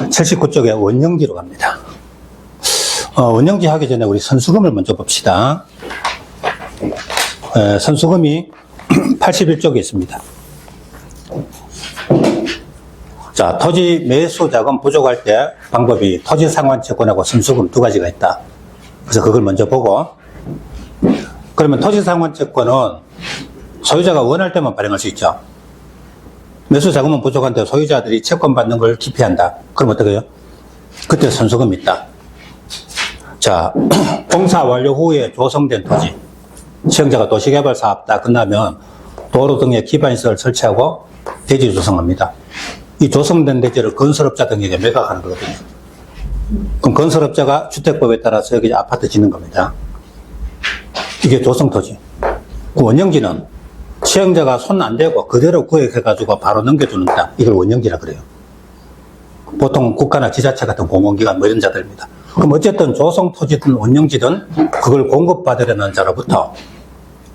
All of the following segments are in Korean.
79쪽에 원령지로 갑니다. 원령지 하기 전에 우리 선수금을 먼저 봅시다. 선수금이 81쪽에 있습니다. 자, 토지 매수 자금 부족할 때 방법이 토지 상환 채권하고 선수금 두 가지가 있다. 그래서 그걸 먼저 보고, 그러면 토지 상환 채권은 소유자가 원할 때만 발행할 수 있죠. 매수 자금은 부족한데 소유자들이 채권 받는 걸 기피한다. 그럼 어떻게 해요? 그때 선수금이 있다. 자, 공사 완료 후에 조성된 토지, 시행자가 도시개발 사업 다 끝나면 도로 등에 기반시설 설치하고 대지 조성합니다. 이 조성된 대지를 건설업자 등에게 매각하는 거거든요. 그럼 건설업자가 주택법에 따라서 여기 아파트 짓는 겁니다. 이게 조성토지. 그 원형지는 시행자가 손 안 대고 그대로 구획해가지고 바로 넘겨주는다. 이걸 원형지라 그래요. 보통 국가나 지자체 같은 공공기관 뭐 이런 자들입니다. 그럼 어쨌든 조성토지든 원형지든 그걸 공급받으려는 자로부터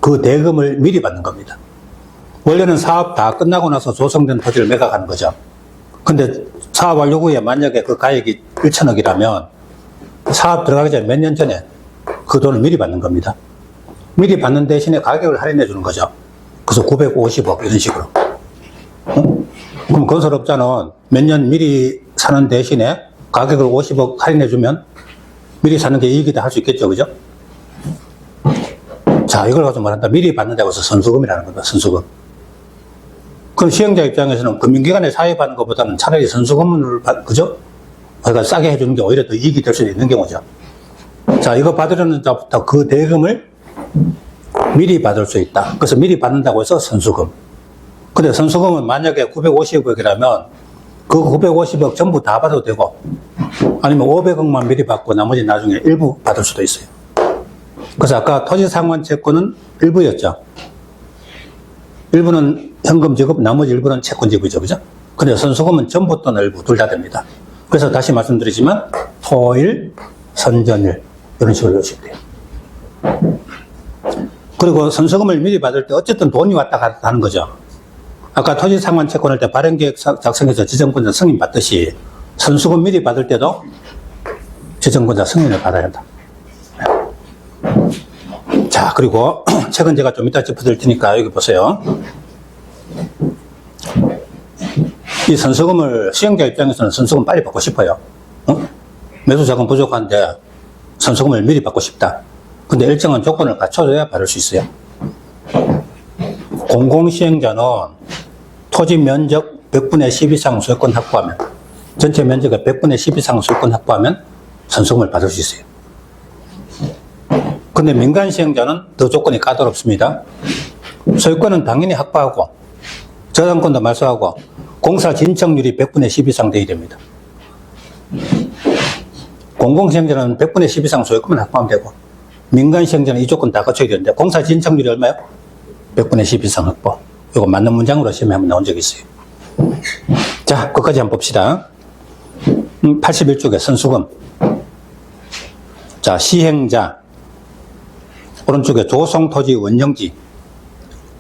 그 대금을 미리 받는 겁니다. 원래는 사업 다 끝나고 나서 조성된 토지를 매각하는 거죠. 근데 사업 완료 후에 만약에 그 가액이 1천억이라면 사업 들어가기 전에 몇 년 전에 그 돈을 미리 받는 겁니다. 미리 받는 대신에 가격을 할인해 주는 거죠. 그래서 950억 이런 식으로. 그럼 건설업자는 몇 년 미리 사는 대신에 가격을 50억 할인해 주면 미리 사는 게 이익이다 할 수 있겠죠. 그죠? 자, 이걸 가지고 말한다. 미리 받는다고 해서 선수금이라는 겁니다. 선수금. 그럼 시행자 입장에서는 금융기관에 사입하는 것보다는 차라리 선수금을, 그죠? 그러니까 싸게 해주는 게 오히려 더 이익이 될 수도 있는 경우죠. 자, 이거 받으려는 자부터 그 대금을 미리 받을 수 있다. 그래서 미리 받는다고 해서 선수금. 근데 선수금은 만약에 950억이라면 그 950억 전부 다 받아도 되고 아니면 500억만 미리 받고 나머지 나중에 일부 받을 수도 있어요. 그래서 아까 토지 상환 채권은 일부였죠. 일부는 현금 지급, 나머지 일부는 채권 지급이죠. 그죠? 근데 선수금은 전부 또는 일부 둘 다 됩니다. 그래서 다시 말씀드리지만 토일, 선전일 이런 식으로 외우시면 돼요. 그리고 선수금을 미리 받을 때 어쨌든 돈이 왔다 갔다 하는 거죠. 아까 토지 상환 채권할 때 발행계획 작성해서 지정권자 승인 받듯이 선수금 미리 받을 때도 지정권자 승인을 받아야 한다. 자, 그리고 최근 제가 좀 이따 짚어드릴 테니까 여기 보세요. 이 선수금을 시행자 입장에서는 선수금 빨리 받고 싶어요. 매수자금 부족한데 선수금을 미리 받고 싶다. 근데 일정한 조건을 갖춰줘야 받을 수 있어요. 공공시행자는 토지 면적 100분의 10 이상 소유권 확보하면, 전체 면적의 100분의 10 이상 소유권 확보하면 선수금을 받을 수 있어요. 근데 민간 시행자는 더 조건이 까다롭습니다. 소유권은 당연히 확보하고 저당권도 말소하고 공사 진척률이 100분의 10 이상 돼야 됩니다. 공공시행자는 100분의 10 이상 소유권만 확보하면 되고 민간 시행자는 이 조건 다 갖춰야 되는데 공사 진척률이 얼마요? 100분의 10 이상 확보. 이거 맞는 문장으로 시험에 한번 나온 적이 있어요. 자, 끝까지 한번 봅시다. 81쪽에 선수금. 자, 시행자. 오른쪽에 조성토지 원형지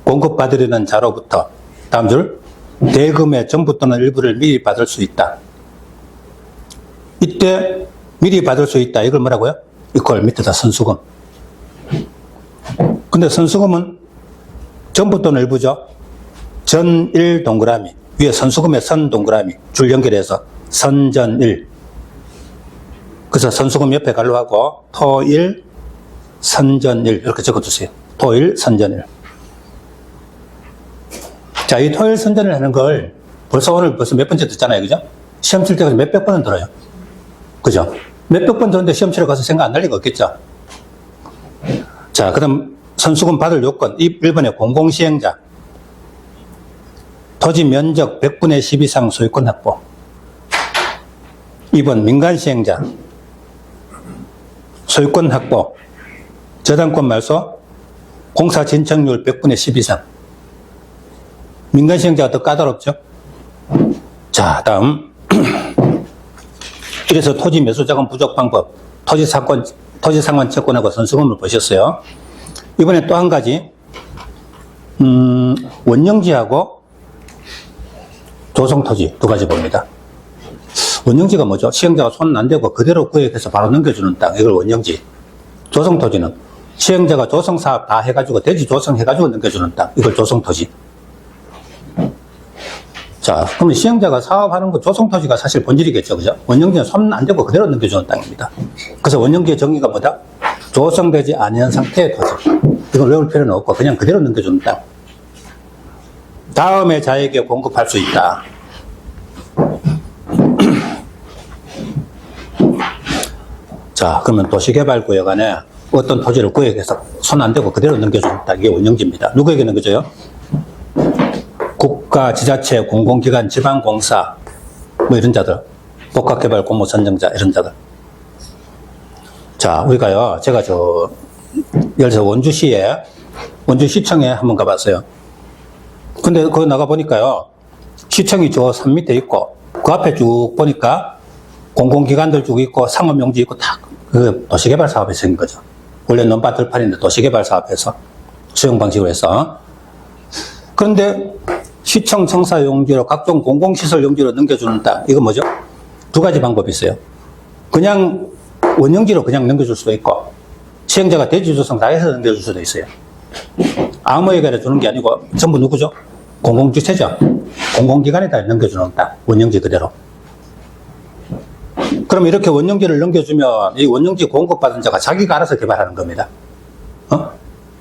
공급받으려는 자로부터 다음 줄 대금의 전부 또는 일부를 미리 받을 수 있다. 이때 미리 받을 수 있다. 이걸 뭐라고요? 이걸 밑에다 선수금. 근데 선수금은 전부 또는 일부죠. 전일 동그라미 위에 선수금의 선 동그라미 줄 연결해서 선전일. 그래서 선수금 옆에 갈로하고 토일 선전일 이렇게 적어주세요. 토일 선전일. 자, 이 토일 선전일 하는 걸 오늘 벌써 몇 번째 듣잖아요. 그죠? 시험 칠 때 몇백 번은 들어요. 그죠? 몇백 번 들었는데 시험 치러 가서 생각 안 날 리가 없겠죠? 자, 그럼 선수금 받을 요건 1번에 공공시행자 토지 면적 100분의 10 이상 소유권 확보. 2번 민간시행자 소유권 확보 저당권 말소 공사 진척률 100분의 10 이상. 민간시행자가 더 까다롭죠? 자, 다음 이래서 토지 매수자금 부족 방법 토지 상환 채권하고 선수금을 보셨어요. 이번에 또 한 가지 원형지하고 조성토지 두 가지 봅니다. 원영지가 뭐죠? 시행자가 손 안 대고 그대로 구획해서 바로 넘겨주는 땅. 이걸 원영지. 조성토지는 시행자가 조성사업 다 해가지고 대지 조성해가지고 넘겨주는 땅. 이걸 조성토지. 자, 그러면 시행자가 사업하는 거 조성토지가 사실 본질이겠죠. 그죠? 원영지는 손 안 대고 그대로 넘겨주는 땅입니다. 그래서 원영지의 정의가 뭐다? 조성되지 아니한 상태의 토지. 이걸 외울 필요는 없고 그냥 그대로 넘겨주는 땅. 다음에 자에게 공급할 수 있다. 자, 그러면 도시개발구역 안에 어떤 토지를 구역해서 손 안 대고 그대로 넘겨주는 땅. 이게 원영지입니다. 누구에게 넘겨줘요? 국가, 지자체, 공공기관, 지방공사, 뭐 이런 자들. 복합개발 공모 선정자, 이런 자들. 자, 우리가요, 제가 예를 들어서 원주시에, 원주시청에 한번 가봤어요. 근데 거기 나가보니까요, 시청이 저 산 밑에 있고, 그 앞에 쭉 보니까 공공기관들 쭉 있고, 상업용지 있고, 다 그 도시개발 사업에 생긴 거죠. 원래 논밭 들판인데 도시개발 사업에서 수용 방식으로 해서. 그런데 시청 청사 용지로 각종 공공시설 용지로 넘겨주는 땅, 이거 뭐죠? 두 가지 방법이 있어요. 그냥 원영지로 그냥 넘겨줄 수도 있고, 시행자가 대지 조성 다 해서 넘겨줄 수도 있어요. 아무에게나 주는 게 아니고 전부 누구죠? 공공주체죠. 공공기관에다 넘겨주는 땅, 원영지 그대로. 그럼 이렇게 원영지를 넘겨주면 이 원영지 공급받은 자가 자기가 알아서 개발하는 겁니다.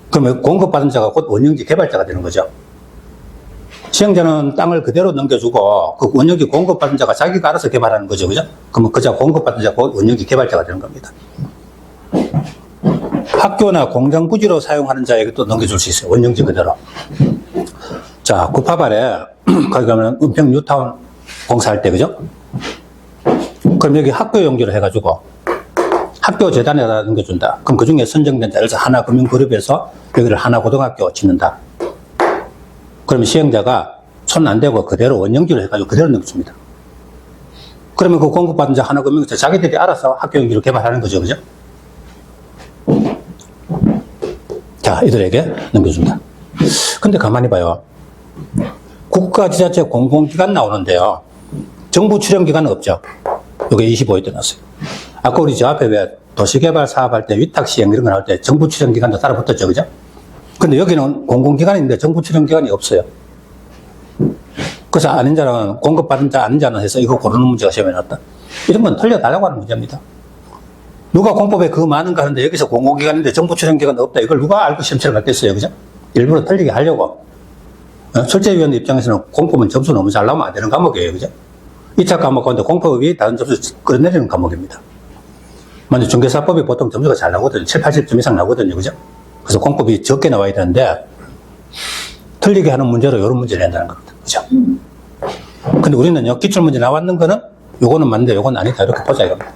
그러면 공급받은 자가 곧 원영지 개발자가 되는 거죠. 시행자는 땅을 그대로 넘겨주고 그 원영지 공급받은 자가 자기가 알아서 개발하는 거죠. 그죠? 그러면 그 자 공급받은 자가 곧 원영지 개발자가 되는 겁니다. 학교나 공장 부지로 사용하는 자에게 또 넘겨줄 수 있어요. 원영지 그대로. 자, 구파발에 거기 가면 은평 뉴타운 공사할 때, 그죠? 그럼 여기 학교 용지로 해가지고 학교 재단에다 넘겨준다. 그럼 그 중에 선정된 자, 예를 들어서 하나금융그룹에서 여기를 하나고등학교 짓는다. 그러면 시행자가 손 안 대고 그대로 원영지로 해가지고 그대로 넘겨줍니다. 그러면 그 공급받은 자 하나금융에서 자기들이 알아서 학교 용지로 개발하는 거죠. 그죠? 자, 이들에게 넘겨준다. 근데 가만히 봐요. 국가, 지자체, 공공기관 나오는데요. 정부 출연기관은 없죠. 이게 25에 떠났어요. 아까 우리 저 앞에 왜 도시개발 사업할 때 위탁시행 이런 거 나올 때 정부 출연기관도 따라 붙었죠. 그죠? 근데 여기는 공공기관인데 정부 출연기관이 없어요. 그래서 아닌 자는 공급받은 자, 아닌 자는 해서 이거 고르는 문제가 시험에 나왔다. 이런 건 틀려달라고 하는 문제입니다. 누가 공법에 그 많은가 하는데 여기서 공공기관인데 정부 출연기관 없다. 이걸 누가 알고 시험치를 갖겠어요. 그죠? 일부러 틀리게 하려고. 출제위원 입장에서는 공법은 점수 너무 잘 나오면 안 되는 과목이에요. 그죠? 2차 과목 가운데 공법이 다른 점수 끌어내리는 과목입니다. 먼저 중개사법이 보통 점수가 잘 나오거든요. 7, 80점 이상 나오거든요. 그죠? 그래서 공법이 적게 나와야 되는데 틀리게 하는 문제로 이런 문제를 낸다는 겁니다. 그죠? 근데 우리는요, 기출문제 나왔는 거는 요거는 맞는데 요건 아니다. 이렇게 보자 이겁니다.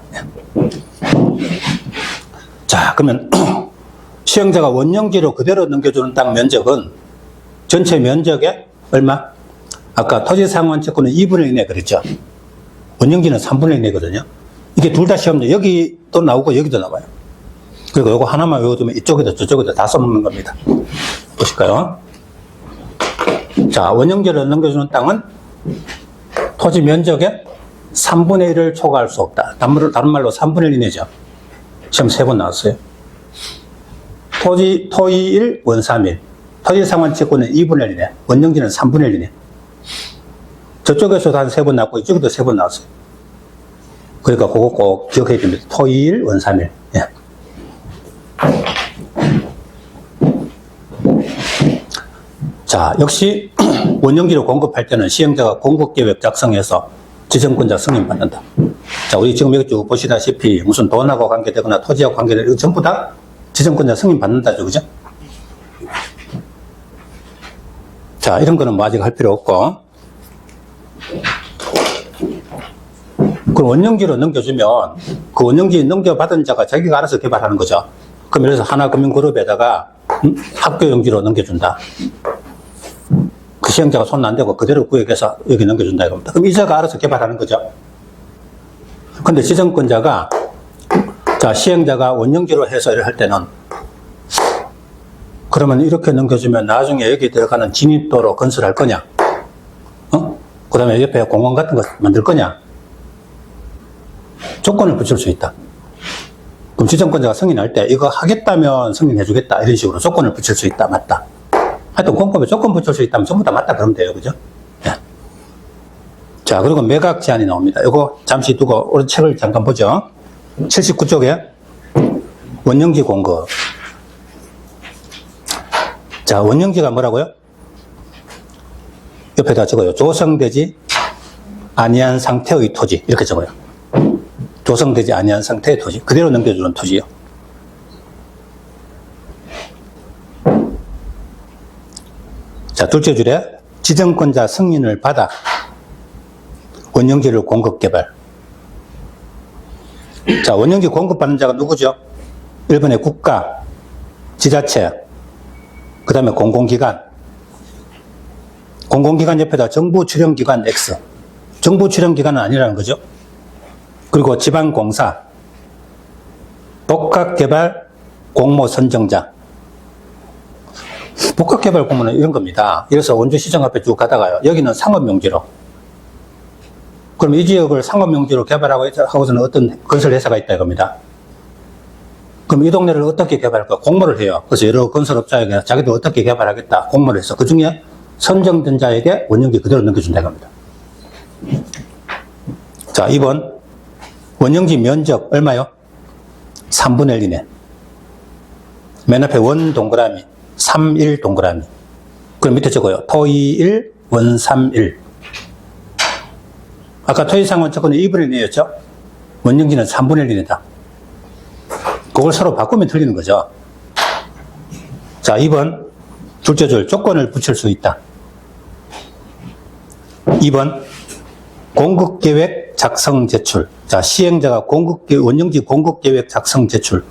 자, 그러면 시행자가 원영지로 그대로 넘겨주는 땅 면적은 전체 면적의 얼마? 아까 토지상환채권은 2분의 1 이내 그랬죠? 원영지는 3분의 1 이내거든요. 이게 둘 다 시험제 여기도 나오고 여기도 나와요. 그리고 요거 하나만 외워두면 이쪽에도 저쪽에도 다 써먹는 겁니다. 보실까요? 자, 원영지를 넘겨주는 땅은 토지 면적의 3분의 1을 초과할 수 없다. 다른 말로 3분의 1 이내죠. 시험 3번 나왔어요. 토의 1, 원 3일. 토지상환채권은 2분의 1 이내. 원영지는 3분의 1 이내. 저쪽에서도 한 3번 나왔고 이쪽에도 3번 나왔어요. 그러니까 그거 꼭 기억해야 됩니다. 토의 1, 원 3일. 예. 자, 역시 원영지를 공급할 때는 시행자가 공급계획 작성해서 지정권자 승인받는다. 자, 우리 지금 여기 쭉 보시다시피 무슨 돈하고 관계되거나 토지하고 관계되거나 이거 전부 다 지정권자 승인받는다죠. 그죠? 자, 이런 거는 뭐 아직 할 필요 없고. 그럼 원영지로 넘겨주면 그 원영지 넘겨받은 자가 자기가 알아서 개발하는 거죠. 그럼 예를 들어서 하나금융그룹에다가 학교 용지로 넘겨준다. 그 시행자가 손 안 대고 그대로 구역해서 여기 넘겨준다 이겁니다. 그럼 이자가 알아서 개발하는 거죠. 근데 지정권자가 자, 시행자가 원영지로 해서 할 때는 그러면 이렇게 넘겨주면 나중에 여기 들어가는 진입도로 건설할 거냐? 그 다음에 옆에 공원 같은 거 만들 거냐? 조건을 붙일 수 있다. 그럼 지정권자가 승인할 때 이거 하겠다면 승인해주겠다 이런 식으로 조건을 붙일 수 있다. 맞다. 하여튼 공법에 조건 붙일 수 있다면 전부 다 맞다 그러면 돼요. 그죠? 네. 자, 그리고 매각 제한이 나옵니다. 이거 잠시 두고 우리 책을 잠깐 보죠. 79쪽에 원령지 공급. 자, 원령지가 뭐라고요? 옆에다 적어요. 조성되지 아니한 상태의 토지. 이렇게 적어요. 조성되지 아니한 상태의 토지. 그대로 넘겨주는 토지요. 자, 둘째 줄에 지정권자 승인을 받아 원령지를 공급 개발. 자, 원령지 공급받는 자가 누구죠? 1번에 국가, 지자체, 그 다음에 공공기관. 공공기관 옆에다 정부 출연기관 X. 정부 출연기관은 아니라는 거죠. 그리고 지방공사, 복합개발 공모 선정자. 복합개발 공모는 이런 겁니다. 그래서 원주시청 앞에 쭉 가다가요. 여기는 상업용지로. 그럼 이 지역을 상업용지로 개발하고서는 어떤 건설회사가 있다 이겁니다. 그럼 이 동네를 어떻게 개발할까? 공모를 해요. 그래서 여러 건설업자에게 자기도 어떻게 개발하겠다 공모를 해서 그 중에 선정된 자에게 원령지 그대로 넘겨준다 이겁니다. 자, 2번 원령지 면적 얼마요? 3분의 1이네. 맨 앞에 원 동그라미 3일 동그라미. 그럼 밑에 적어요. 토의 1, 원 3일. 아까 토지상환 조건이 2분의 1이었죠? 원령지는 3분의 1이다. 그걸 서로 바꾸면 틀리는 거죠. 자, 2번 둘째 줄 조건을 붙일 수 있다. 2번 공급계획 작성 제출. 자, 시행자가 원령지 공급계획 작성 제출.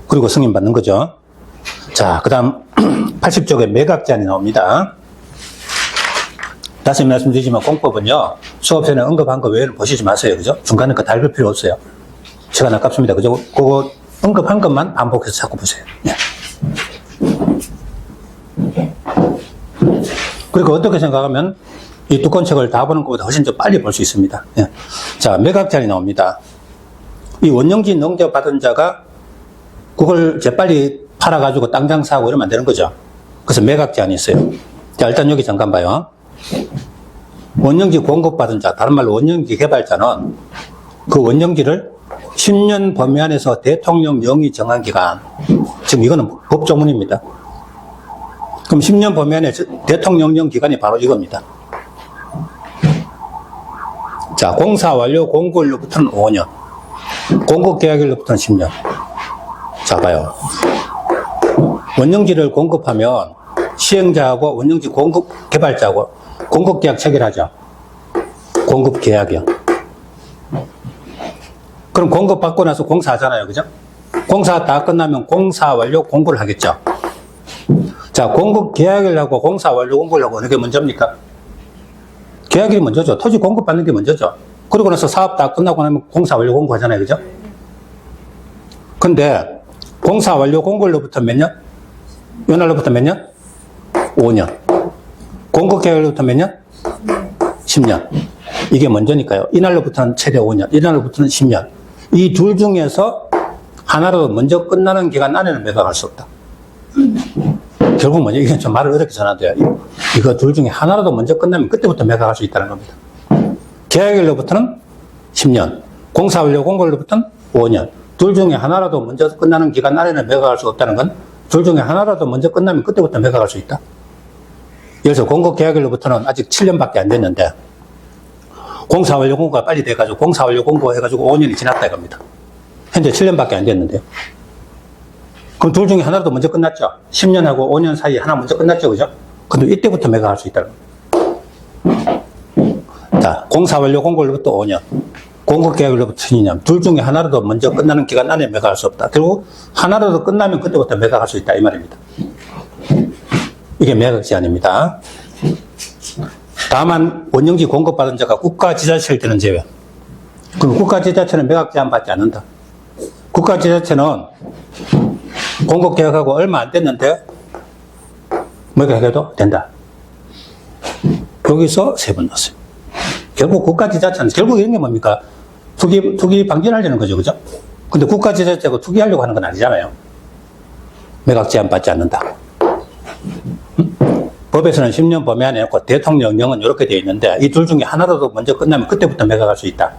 그리고 승인받는 거죠. 자, 그 다음 80쪽에 매각 제한이 나옵니다. 다시 말씀드리지만 공법은요, 수업에는 언급한 거 외에는 보시지 마세요. 그죠? 중간에 거 다 볼 필요 없어요. 시간 아깝습니다. 그죠? 그거 언급한 것만 반복해서 자꾸 보세요. 네. 그리고 어떻게 생각하면 이 두꺼운 책을 다 보는 것보다 훨씬 더 빨리 볼 수 있습니다. 네. 자, 매각 제한이 나옵니다. 이 원령지 넘겨받은 자가 그걸 재빨리 팔아가지고 땅 장사하고 이러면 안 되는 거죠. 그래서 매각 제한이 있어요. 자, 일단 여기 잠깐 봐요. 원령지 공급받은 자, 다른 말로 원령지 개발자는 그 원령지를 10년 범위 안에서 대통령령이 정한 기간, 지금 이거는 법조문입니다. 그럼 10년 범위 안에 대통령령 기간이 바로 이겁니다. 자, 공사 완료 공고일로부터는 5년, 공급계약일로부터는 10년. 자, 봐요. 원령지를 공급하면 시행자하고 원령지 공급 개발자하고 공급계약 체결하죠. 공급계약이요. 그럼 공급받고 나서 공사하잖아요. 그죠? 공사 다 끝나면 공사 완료 공고를 하겠죠. 자, 공급계약을 하고 공사 완료 공고를 하고 어느 게 먼저입니까? 계약일이 먼저죠. 토지 공급받는 게 먼저죠. 그러고 나서 사업 다 끝나고 나면 공사 완료 공고 하잖아요. 그죠? 근데 공사 완료 공고일로부터 몇 년? 연날로부터 몇 년? 5년. 공급계약일로부터 몇 년? 10년. 이게 먼저니까요. 이날로부터는 최대 5년, 이날로부터는 10년. 이 둘 중에서 하나라도 먼저 끝나는 기간 안에는 매각할 수 없다. 결국 뭐냐, 이건 좀 말을 어렵게 전하돼요. 이거 둘 중에 하나라도 먼저 끝나면 그때부터 매각할 수 있다는 겁니다. 계약일로부터는 10년, 공사 완료 공고일로부터는 5년. 둘 중에 하나라도 먼저 끝나는 기간 안에는 매각할 수 없다는 건 둘 중에 하나라도 먼저 끝나면 그때부터 매각할 수 있다. 그래서 공급계약일로부터는 아직 7년밖에 안 됐는데 공사 완료 공고가 빨리 돼가지고 공사 완료 공고 해가지고 5년이 지났다 이겁니다. 현재 7년밖에 안 됐는데요. 그럼 둘 중에 하나라도 먼저 끝났죠. 10년하고 5년 사이에 하나 먼저 끝났죠. 그죠? 근데 이때부터 매각할 수 있다는 겁니다. 자, 공사 완료 공고일로부터 5년, 공급계약일로부터 2년. 둘 중에 하나라도 먼저 끝나는 기간 안에 매각할 수 없다. 결국 하나라도 끝나면 그때부터 매각할 수 있다 이 말입니다. 이게 매각 제한입니다. 다만 원령지 공급받은 자가 국가지자체일 때는 제외. 그럼 국가지자체는 매각 제한 받지 않는다. 국가지자체는 공급계약하고 얼마 안 됐는데 매각해도 된다. 여기서 세 번 넣었어요. 결국 국가지자체는 결국 이런 게 뭡니까? 투기 방지하려는 거죠. 그죠? 근데 국가지자체가 투기하려고 하는 건 아니잖아요. 매각 제한 받지 않는다. 법에서는 10년 범위 안에 놓고 대통령령은 이렇게 되어 있는데 이 둘 중에 하나라도 먼저 끝나면 그때부터 매각할 수 있다.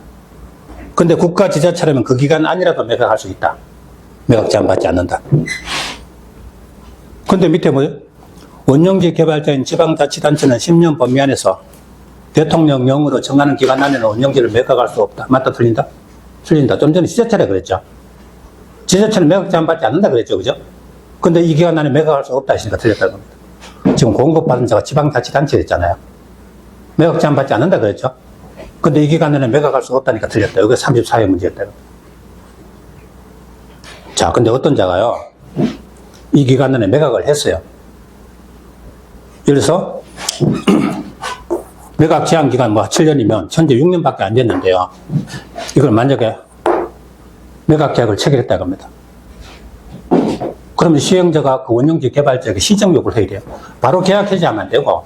근데 국가지자체라면 그 기간 안이라도 매각할 수 있다. 매각 제한 받지 않는다. 근데 밑에 뭐예요? 원용지 개발자인 지방자치단체는 10년 범위 안에서 대통령령으로 정하는 기간 안에는 원용지를 매각할 수 없다. 맞다? 틀린다? 틀린다. 좀 전에 지자체라 그랬죠. 지자체는 매각 제한 받지 않는다 그랬죠. 그죠? 근데 이 기간 안에 매각할 수 없다 했으니까 틀렸다는 겁니다. 지금 공급받은 자가 지방자치단체였잖아요. 매각 제한 받지 않는다 그랬죠. 근데 이 기간 안에 매각할 수 없다니까 틀렸다. 여기 34회 문제였다. 자, 근데 어떤 자가요, 이 기간 안에 매각을 했어요. 예를 들어서 매각 제한 기간 7년이면 현재 6년밖에 안 됐는데요. 이걸 만약에 매각 계약을 체결했다고 합니다. 그러면 시행자가 그 원용지 개발자에게 시정 요구를 해야 돼요. 바로 계약 해지하면 안 되고,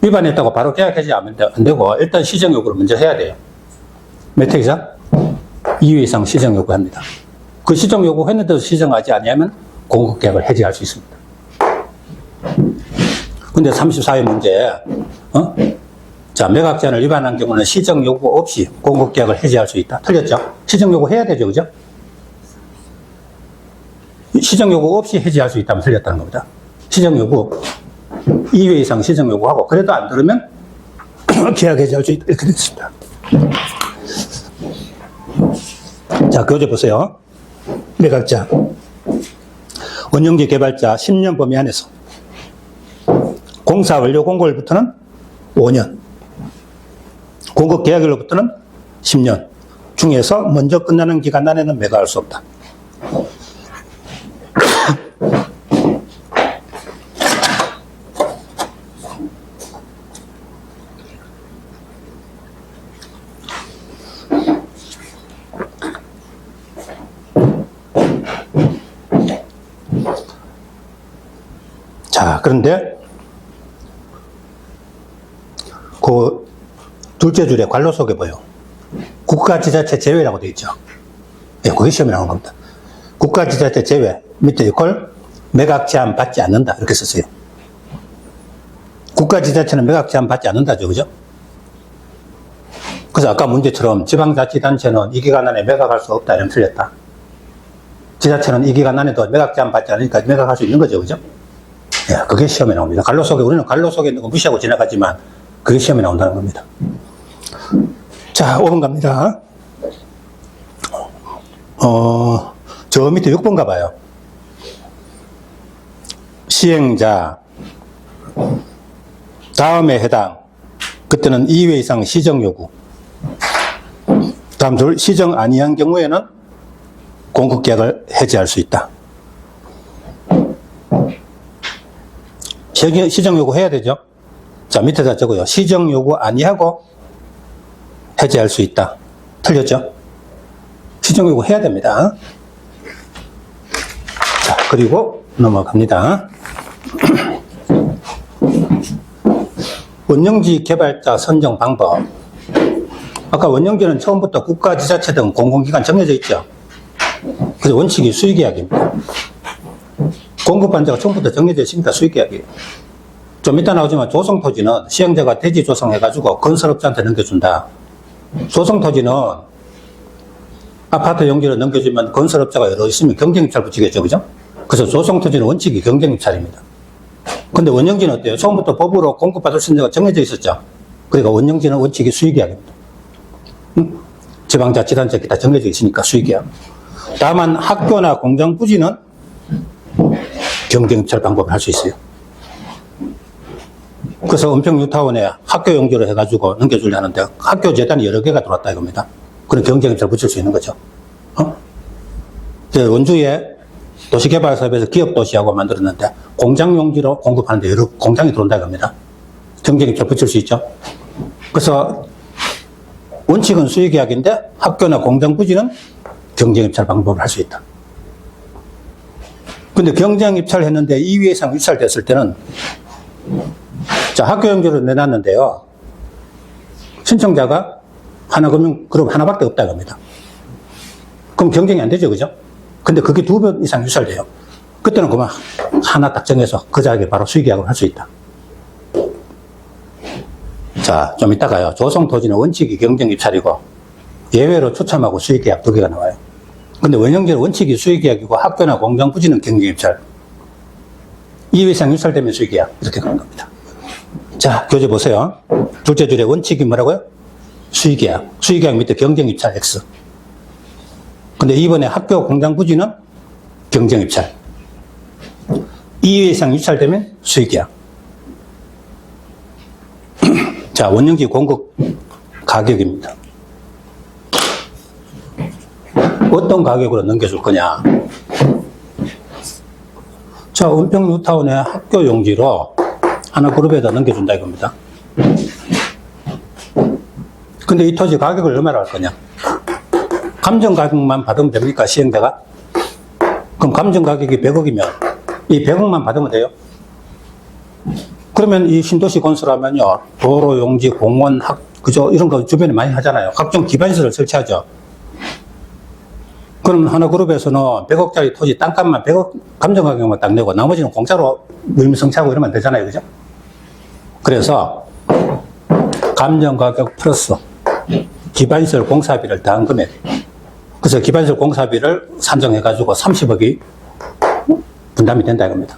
위반했다고 바로 계약 해지하면 안 되고, 일단 시정 요구를 먼저 해야 돼요. 몇 회 이상? 2회 이상 시정 요구합니다. 그 시정 요구했는데도 시정하지 않으면 공급 계약을 해지할 수 있습니다. 근데 34회 문제, 자, 매각 제한을 위반한 경우는 시정 요구 없이 공급 계약을 해지할 수 있다. 틀렸죠? 시정 요구 해야 되죠, 그죠? 시정 요구 없이 해지할 수 있다면 틀렸다는 겁니다. 시정 요구 2회 이상 시정 요구하고 그래도 안 들으면 계약 해지할 수 있다. 이렇게 됐습니다. 자, 교재 보세요. 매각자 원용지 개발자 10년 범위 안에서 공사 완료 공고일부터는 5년, 공급 계약일로부터는 10년 중에서 먼저 끝나는 기간 안에는 매각할 수 없다. 자, 그런데 그 둘째 줄에 관로 속에 보여. 국가지자체 제외라고 되어 있죠. 예, 그게 시험에 나온 겁니다. 국가지자체 제외 밑에 이걸 매각 제한 받지 않는다 이렇게 썼어요. 국가지자체는 매각 제한 받지 않는다죠, 그죠? 그래서 아까 문제처럼 지방자치단체는 이 기간 안에 매각할 수 없다 이러면 틀렸다. 지자체는 이 기간 안에도 매각 제한 받지 않으니까 매각할 수 있는 거죠, 그죠? 예, 그게 시험에 나옵니다. 관로 속에, 우리는 관로 속에 있는 거 무시하고 지나가지만 그게 시험에 나온다는 겁니다. 자, 5번 갑니다. 저 밑에 6번 가봐요. 시행자, 다음에 해당, 그때는 2회 이상 시정 요구. 다음 둘, 시정 아니한 경우에는 공급 계약을 해지할 수 있다. 시정 요구 해야 되죠? 자, 밑에다 적어요. 시정 요구 아니하고 해지할 수 있다. 틀렸죠? 시정 요구 해야 됩니다. 자, 그리고 넘어갑니다. 원용지 개발자 선정 방법. 아까 원용지는 처음부터 국가, 지자체 등 공공기관 정해져 있죠? 그래서 원칙이 수의계약입니다. 공급반자가 처음부터 정해져 있으니까 수의계약이에요. 좀 이따 나오지만 조성토지는 시행자가 대지 조성해가지고 건설업자한테 넘겨준다. 조성토지는 아파트 용지로 넘겨주면 건설업자가 여러 있으면 경쟁입찰 붙이겠죠, 그죠? 그래서 조성토지는 원칙이 경쟁입찰입니다. 근데 원용지는 어때요? 처음부터 법으로 공급받을 시행자가 정해져 있었죠. 그러니까 원용지는 원칙이 수의계약입니다. 지방자치단체 다 정해져 있으니까 수의계약. 다만 학교나 공장 부지는 경쟁입찰 방법을 할 수 있어요. 그래서 은평뉴타운에 학교 용지로 해가지고 넘겨주려 하는데 학교 재단이 여러 개가 들어왔다 이겁니다. 그럼 경쟁입찰 붙일 수 있는 거죠. 원주에 도시개발사업에서 기업도시하고 만들었는데 공장 용지로 공급하는데 여러 공장이 들어온다 이겁니다. 경쟁입찰 붙일 수 있죠. 그래서 원칙은 수의계약인데 학교나 공장 부지는 경쟁입찰 방법을 할 수 있다. 근데 경쟁입찰을 했는데 2회 이상 입찰됐을 때는 자, 학교 용지로 내놨는데요. 신청자가 하나금융그룹 하나밖에 없다 겁니다. 그럼 경쟁이 안 되죠, 그죠? 근데 그게 2배 이상 유찰돼요. 그때는 그만 하나 딱 정해서 그 자리에 바로 수의계약을 할 수 있다. 자, 좀 이따가요. 조성토지는 원칙이 경쟁입찰이고 예외로 추첨하고 수의계약 2개가 나와요. 근데 원형제는 원칙이 수의계약이고 학교나 공장 부지는 경쟁입찰. 2회 이상 유찰되면 수의계약 이렇게 가는 겁니다. 자, 교재 보세요. 둘째 줄에 원칙이 뭐라고요? 수의계약. 수의계약 밑에 경쟁입찰 X. 근데 이번에 학교 공장 부지는 경쟁입찰. 2회 이상 유찰되면 수의계약. 자, 원형지 공급 가격입니다. 어떤 가격으로 넘겨줄 거냐? 자, 은평 뉴타운의 학교 용지로 하나그룹에다 넘겨준다 이겁니다. 근데 이 토지 가격을 얼마로 할 거냐? 감정 가격만 받으면 됩니까? 시행자가? 그럼 감정 가격이 100억이면 이 100억만 받으면 돼요? 그러면 이 신도시 건설하면요, 도로, 용지, 공원, 그죠? 이런 거 주변에 많이 하잖아요. 각종 기반시설을 설치하죠. 그럼 하나그룹에서는 100억짜리 토지 땅값만 100억 감정 가격만 딱 내고 나머지는 공짜로 무임승차하고 이러면 안 되잖아요. 그죠? 그래서 감정 가격 플러스 기반시설 공사비를 더한 금액. 그래서 기반시설 공사비를 산정해가지고 30억이 분담이 된다 이겁니다.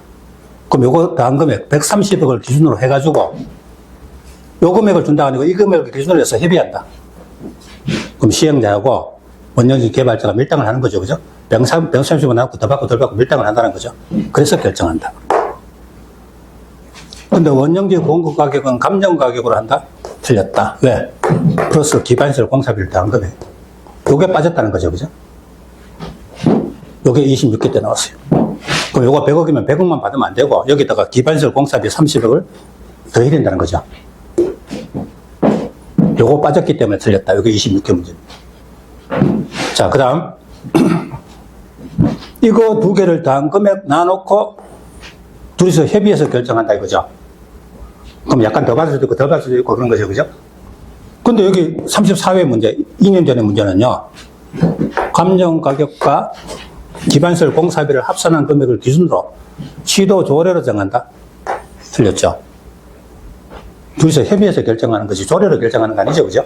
그럼 요거 더한 금액 130억을 기준으로 해가지고 요 금액을 준다 아니고 이 금액을 기준으로 해서 협의한다. 그럼 시행자하고 원형지 개발자가 밀당을 하는 거죠. 그죠? 130원 나왔고 더 받고 덜 받고 밀당을 한다는 거죠. 그래서 결정한다. 근데 원형지 공급 가격은 감정 가격으로 한다? 틀렸다. 왜? 플러스 기반시설 공사비를 더한 금액. 요게 빠졌다는 거죠. 그죠? 요게 26개 때 나왔어요. 그럼 요거 100억이면 100억만 받으면 안 되고 여기다가 기반시설 공사비 30억을 더해야 된다는 거죠. 요거 빠졌기 때문에 틀렸다. 요게 26개 문제입니다. 자, 그 다음 이거 2개를 더한 금액 나눠놓고 둘이서 협의해서 결정한다 이거죠. 그럼 약간 더 받을 수도 있고 더 받을 수도 있고 그런 거죠. 그죠? 근데 여기 34회 문제, 2년 전의 문제는요, 감정 가격과 기반시설 공사비를 합산한 금액을 기준으로 시도 조례로 정한다? 틀렸죠. 둘이서 협의해서 결정하는 거지 조례로 결정하는 거 아니죠. 그죠?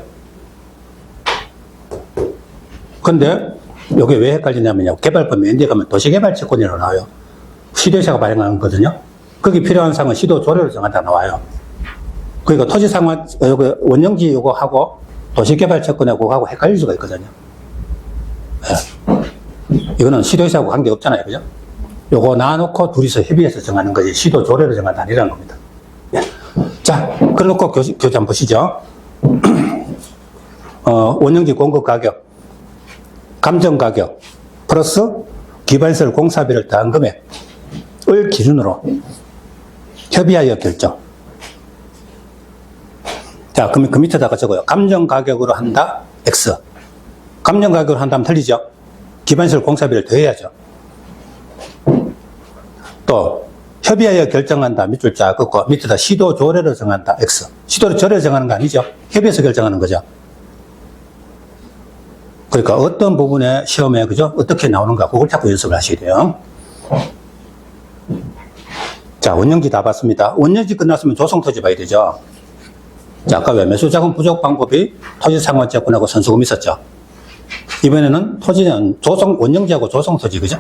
근데 이게 왜 헷갈리냐면요, 개발법 맨 뒤에 가면 도시개발채권이라고 나와요. 시도의사가 발행하는 거거든요. 거기 필요한 사항은 시도 조례로 정한다 나와요. 그러니까 토지 상환, 원형지 요거 하고 도시개발채권하고 하고 헷갈릴 수가 있거든요. 네. 이거는 시도의사하고 관계 없잖아요. 그죠? 요거 놔놓고 둘이서 협의해서 정하는 거지 시도 조례로 정한다 아니라는 겁니다. 네. 자, 그래놓고 교재 한번 보시죠. 원형지 공급 가격, 감정 가격, 플러스 기반시설 공사비를 더한 금액을 기준으로 협의하여 결정. 자, 그러면 그 밑에다가 적어요. 감정 가격으로 한다, X. 감정 가격으로 한다면 틀리죠? 기반시설 공사비를 더해야죠. 또, 협의하여 결정한다, 밑줄 쫙 긋고, 밑에다 시도 조례로 정한다, X. 시도 조례로 정하는 거 아니죠? 협의해서 결정하는 거죠. 그러니까 어떤 부분에 시험에, 그죠? 어떻게 나오는가, 그걸 자꾸 연습을 하셔야 돼요. 자, 원형지 다 봤습니다. 원형지 끝났으면 조성토지 봐야 되죠. 자, 아까 왜 매수자금 부족 방법이 토지상환채권하고 선수금이 있었죠. 이번에는 토지는 원형지하고 조성토지, 그죠?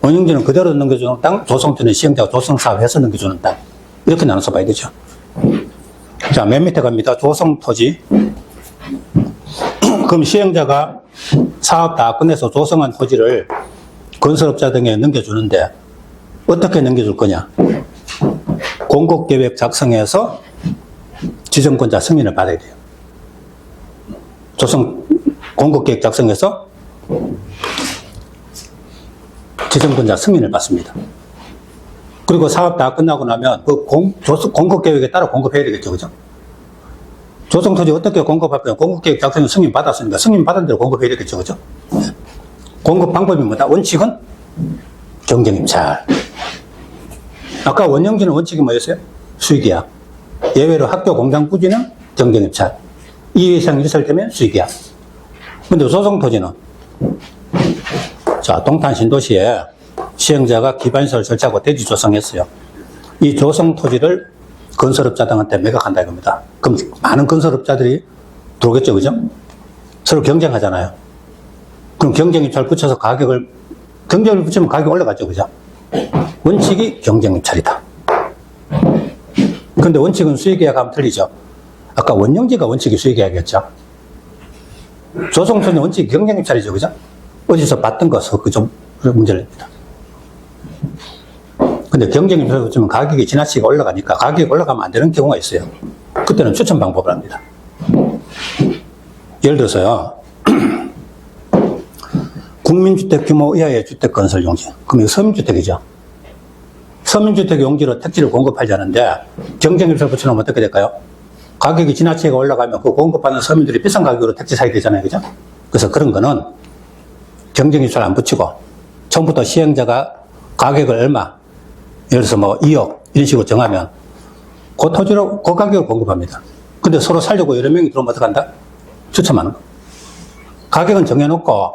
원형지는 그대로 넘겨주는 땅, 조성토지는 시행자가 조성사업해서 넘겨주는 땅. 이렇게 나눠서 봐야 되죠. 자, 맨 밑에 갑니다. 조성토지. 그럼 시행자가 사업 다 끝내서 조성한 토지를 건설업자 등에 넘겨주는데 어떻게 넘겨줄 거냐? 공급계획 작성해서 지정권자 승인을 받아야 돼요. 공급계획 작성해서 지정권자 승인을 받습니다. 그리고 사업 다 끝나고 나면 그 공급계획에 따라 공급해야 되겠죠. 그죠? 조성토지 어떻게 공급할 거냐? 공급계획 작성에 승인 받았으니까 승인 받은 대로 공급해야 되겠죠. 그죠? 공급 방법이 뭐다? 원칙은 경쟁입찰. 아까 원형지는 원칙이 뭐였어요? 수의계약. 예외로 학교 공장 부지는 경쟁입찰. 이 이상 유설되면 수의계약. 근데 조성토지는, 자, 동탄 신도시에 시행자가 기반시설 설치하고 대지 조성했어요. 이 조성토지를 건설업자 등한테 매각한다 이겁니다. 그럼 많은 건설업자들이 들어오겠죠, 그죠? 서로 경쟁하잖아요. 그럼 경쟁입찰 붙여서 경쟁을 붙이면 가격이 올라가죠, 그죠? 원칙이 경쟁입찰이다. 근데 원칙은 수의계약하면 틀리죠. 아까 원용지가 원칙이 수의계약이었죠. 조성토지는 원칙이 경쟁입찰이죠, 그죠? 어디서 봤던 것은 좀 문제를 냅니다. 근데 경쟁입찰을 붙이면 가격이 지나치게 올라가니까 가격이 올라가면 안 되는 경우가 있어요. 그때는 추천 방법을 합니다. 예를 들어서요, 국민주택 규모 이하의 주택 건설 용지. 그럼 이거 서민주택이죠. 서민주택 용지로 택지를 공급하자는데 경쟁입찰 붙여놓으면 어떻게 될까요? 가격이 지나치게 올라가면 그 공급하는 서민들이 비싼 가격으로 택지 사게 되잖아요, 그죠? 그래서 그런 거는 경쟁입찰 안 붙이고 처음부터 시행자가 가격을 얼마, 예를 들어서 뭐 2억 이런 식으로 정하면 그 토지로 그 가격을 공급합니다. 근데 서로 살려고 여러 명이 들어오면 어떡한다? 추첨하는 거. 가격은 정해놓고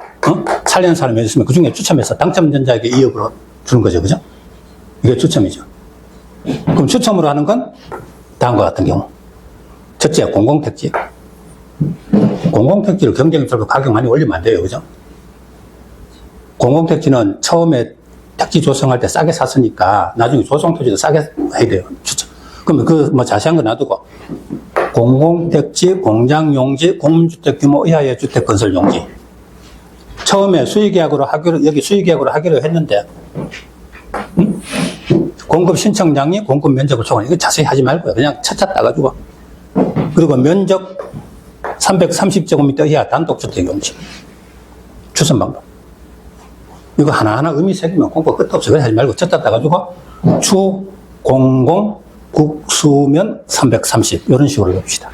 살려는 사람이 있으면 그 중에 추첨해서 당첨전자에게 2억으로 주는 거죠, 그죠? 이게 추첨이죠. 그럼 추첨으로 하는 건 다음과 같은 경우. 첫째, 공공택지. 공공택지를 경쟁입찰로 가격 많이 올리면 안 돼요, 그죠? 공공택지는 처음에 택지 조성할 때 싸게 샀으니까 나중에 조성토지도 싸게 해야 돼요. 추첨. 그러면 그 뭐 자세한 거 놔두고 공공택지, 공장용지, 공민주택 규모 이하의 주택 건설 용지. 처음에 여기 수의계약으로 하기로 했는데, 공급 신청량이 공급 면적을 초과해. 이거 자세히 하지 말고요. 그냥 차차 따가지고. 그리고 면적 330제곱미터 이하 단독주택 용지. 추천 방법. 이거 하나하나 의미 새기면 공부 끝도 없어요. 그래 하지 말고 차차 따가지고 추, 공공, 국수면 330 이런 식으로 해봅시다.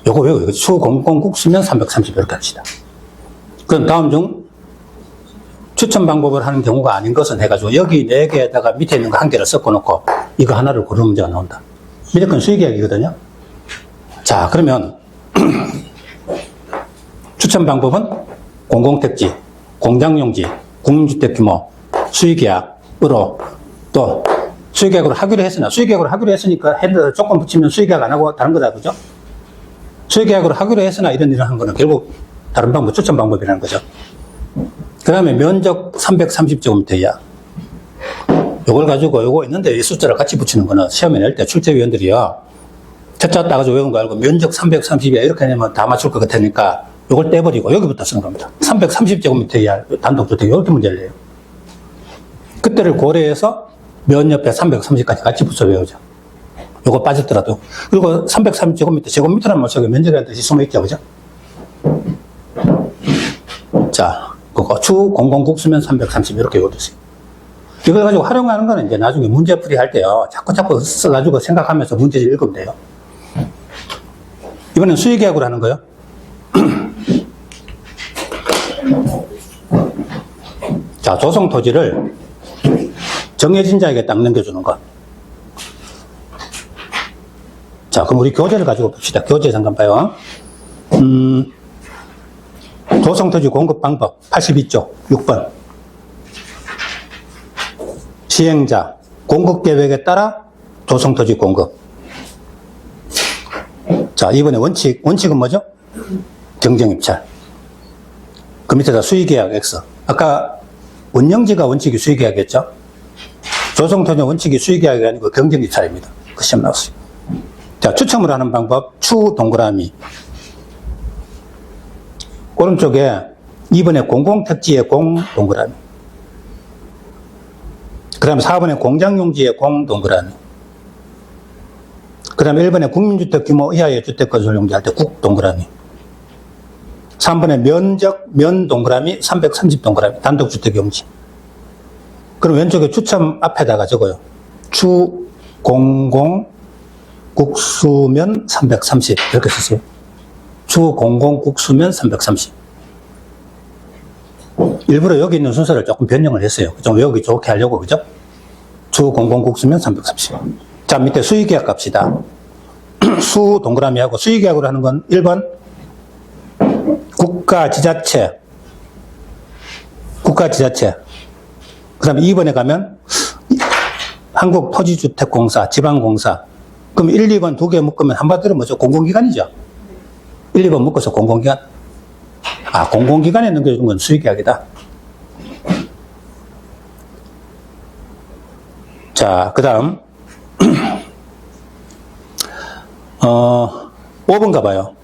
요거 외워요. 추, 공공, 국수면 330 이렇게 합시다. 그럼 다음 중 추천 방법을 하는 경우가 아닌 것은 해가지고 여기 4개에다가 밑에 있는 거 1개를 섞어놓고 이거 하나를 고르는 문제가 나온다. 무조건 수의계약이거든요. 자, 그러면 추천 방법은 공공택지, 공장용지, 국민주택 규모, 수의계약으로 또 수의계약으로 하기로 했으니까 핸들 조건 붙이면 수의계약 안 하고 다른 거다, 그죠? 수의계약으로 하기로 했으나 이런 일을 한 거는 결국 다른 방법, 추천 방법이라는 거죠. 그 다음에 면적 330제곱미터 이하. 요걸 가지고 요거 있는데 이 숫자를 같이 붙이는 거는 시험에 낼 때 출제위원들이요. 첫자 따가지고 외운 거 알고 면적 330이야 이렇게 내면 다 맞출 것 같으니까 요걸 떼버리고 여기부터 쓰는 겁니다. 330제곱미터 이하 단독주택 이렇게 문제를 내요. 그때를 고려해서 면 옆에 330까지 같이 붙여 외우죠. 요거 빠졌더라도. 그리고 330제곱미터, 제곱미터란 말속에 면적이라는 뜻이 숨어 있죠, 그죠? 자, 그거 추, 공공, 국수면 330 이렇게 외워두세요. 이걸 가지고 활용하는 거는 이제 나중에 문제풀이 할 때요. 자꾸 써가지고 생각하면서 문제를 읽으면 돼요. 이번엔 수의계약으로 하는 거요. 자, 조성토지를 정해진 자에게 딱 넘겨주는 것. 자, 그럼 우리 교재를 가지고 봅시다. 교재 잠깐 봐요. 조성토지 공급 방법 82쪽 6번. 시행자 공급 계획에 따라 조성토지 공급. 자, 이번에 원칙은 뭐죠? 경쟁입찰. 그 밑에다 수의계약 X. 아까 원용지가 원칙이 수의계약이었죠? 조성토지 원칙이 수의계약이 아니고 경쟁입찰입니다. 그 시험 나왔어요. 자, 추첨을 하는 방법 추 동그라미. 오른쪽에 2번에 공공택지의 공 동그라미. 그 다음에 4번에 공장용지의 공 동그라미. 그 다음에 1번에 국민주택 규모 이하의 주택건설용지 할 때 국 동그라미. 3번에 면적 면 동그라미 330 동그라미 단독주택용지. 그럼 왼쪽에 추첨 앞에다가 적어요. 추 공공 국수면 330 이렇게 쓰세요. 추 공공 국수면 330. 일부러 여기 있는 순서를 조금 변형을 했어요. 좀 외우기 좋게 하려고, 그죠? 추 공공 국수면 330. 자, 밑에 수의계약 갑시다. 수 동그라미하고 수의계약으로 하는 건 1번 국가지자체. 그 다음에 2번에 가면 한국토지주택공사, 지방공사. 그럼 1, 2번 두 개 묶으면 한마디로 뭐죠? 공공기관이죠. 1, 2번 묶어서 공공기관. 공공기관에 넘겨주는 건 수의계약이다. 자, 그 다음 5번 가봐요.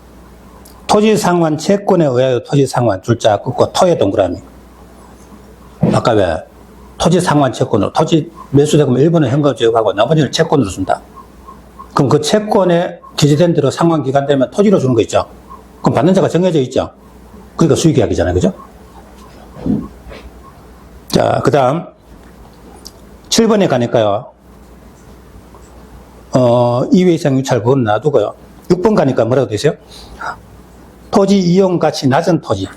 토지상환 채권에 의하여 토지상환 줄자 끊고 토의 동그라미. 아까 왜 토지상환 채권으로 토지 매수대금 일부는 현금지급하고 나머지는 채권으로 준다. 그럼 그 채권에 기재된 대로 상환기간 되면 토지로 주는 거 있죠. 그럼 받는 자가 정해져 있죠. 그러니까 수의계약이잖아요. 그죠? 자, 그 다음 7번에 가니까요. 2회 이상 유찰 그건 놔두고요. 6번 가니까 뭐라고 되세요? 토지 이용 가치 낮은 토지.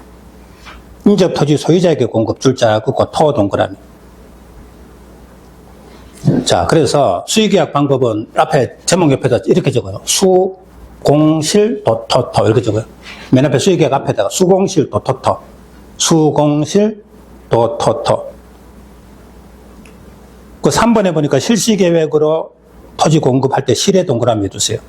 인접 토지 소유자에게 공급 줄자 긋고 토 동그라미. 자, 그래서 수의계약 방법은 앞에 제목 옆에다 이렇게 적어요. 수, 공, 실, 도, 토, 토 이렇게 적어요. 맨 앞에 수의계약 앞에다가 수공실, 도, 토, 토. 수공실, 도, 토, 토. 그 3번에 보니까 실시계획으로 토지 공급할 때 실에 동그라미 해주세요.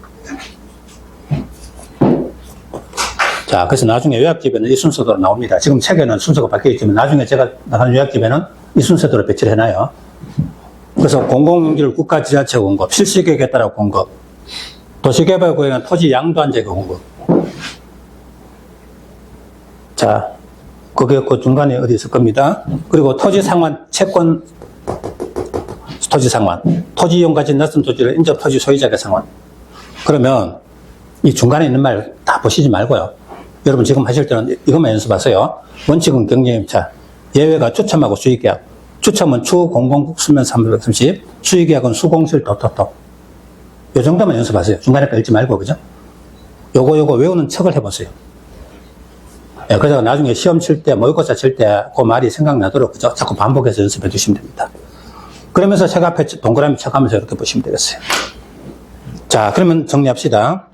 자, 그래서 나중에 요약집에는 이 순서대로 나옵니다. 지금 책에는 순서가 바뀌어있지만 나중에 제가 나가는 요약집에는 이 순서대로 배치를 해놔요. 그래서 공공용지를 국가지자체 공급, 실시계획에 따라 공급, 도시개발구역은 토지 양도한 제거 공급. 자, 그게 그 중간에 어디 있을 겁니다. 그리고 토지상환 채권, 토지상환, 토지 이용 가진 낯선 토지를 인접 토지 소유자에게 상환. 그러면 이 중간에 있는 말 다 보시지 말고요. 여러분 지금 하실 때는 이것만 연습하세요. 원칙은 경쟁입찰, 예외가 추첨하고 수의계약. 추첨은 추 공공국 수면 330, 수의계약은 수공실 도토토. 요 정도만 연습하세요. 중간에 거 읽지 말고, 그죠? 요거 외우는 척을 해보세요. 예, 그래서 나중에 시험 칠 때, 모의고사 칠 때 그 말이 생각나도록, 그죠? 자꾸 반복해서 연습해 주시면 됩니다. 그러면서 책 앞에 동그라미 척하면서 이렇게 보시면 되겠어요. 자, 그러면 정리합시다.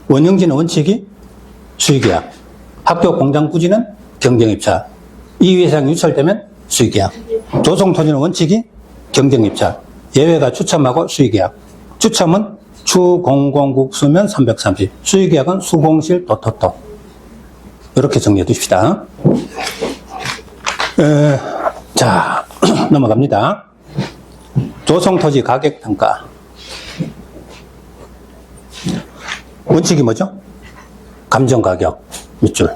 원형지는 원칙이 수의계약. 학교 공장 부지는 경쟁입찰. 2회 이상 유찰되면 수의계약. 조성토지는 원칙이 경쟁입찰. 예외가 추첨하고 수의계약. 추첨은 추공공국 수면 330. 수의계약은 수공실 도토토. 이렇게 정리해 두십시다. 자, 넘어갑니다. 조성토지 가격평가. 원칙이 뭐죠? 감정가격 밑줄.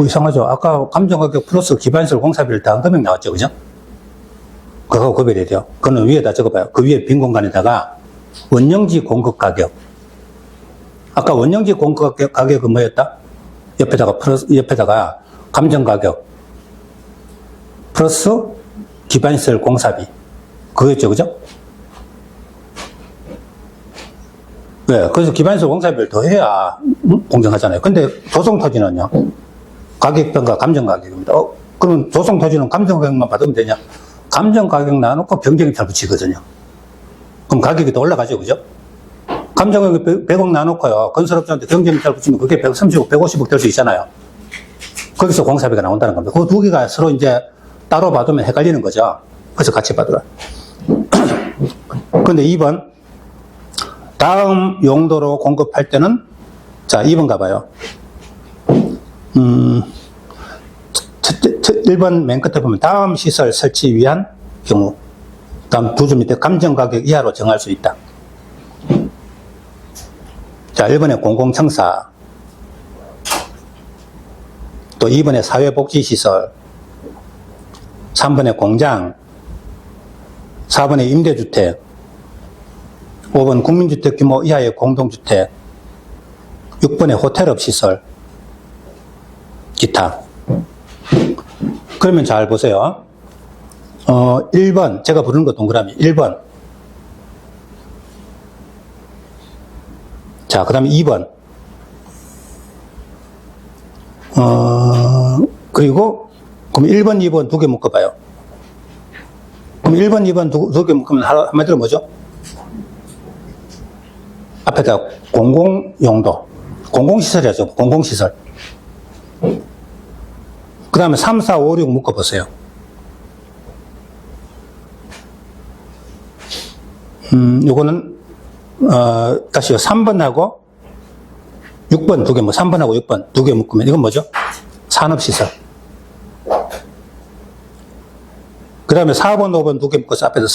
이상하죠? 아까 감정가격 플러스 기반시설 공사비를 다 금액 나왔죠, 그죠? 그거하고 구별해야 돼요. 그거는 위에다 적어봐요. 그 위에 빈 공간에다가 원형지 공급가격. 아까 원형지 공급가격은 뭐였다? 옆에다가 감정가격 플러스 기반시설 공사비. 그거였죠, 그죠? 네, 그래서 기반시설 공사비를 더 해야 공정하잖아요. 근데 조성토지는요? 가격평가 감정가격입니다. 그러면 조성토지는 감정가격만 받으면 되냐? 감정가격 나눠놓고 경쟁입찰 붙이거든요. 그럼 가격이 더 올라가죠, 그죠? 감정가격 100억 나눠놓고요. 건설업자한테 경쟁입찰 붙이면 그게 130억, 150억 될 수 있잖아요. 거기서 공사비가 나온다는 겁니다. 그 두 개가 서로 이제 따로 받으면 헷갈리는 거죠. 그래서 같이 받으라. 근데 2번. 다음 용도로 공급할 때는, 자, 2번 가봐요. 1번 맨 끝에 보면 다음 시설 설치 위한 경우. 다음 두 줄 밑에 감정가격 이하로 정할 수 있다. 자, 1번에 공공청사. 또 2번에 사회복지시설. 3번에 공장. 4번에 임대주택. 5번 국민주택 규모 이하의 공동주택. 6번에 호텔업 시설. 기타. 그러면 잘 보세요. 1번, 제가 부르는 거 동그라미. 1번. 자, 그 다음에 2번. 그리고, 그럼 1번, 2번 두 개 묶어봐요. 그럼 1번, 2번 두 개 묶으면 한마디로 뭐죠? 앞에다 공공용도, 공공시설이죠. 공공시설. 그 다음에 3, 4, 5, 6 묶어보세요. 요거는, 다시 3번하고 6번 두 개, 3번하고 6번 두 개 묶으면 이건 뭐죠? 산업시설. 그 다음에 4번, 5번 두 개 묶어서 앞에서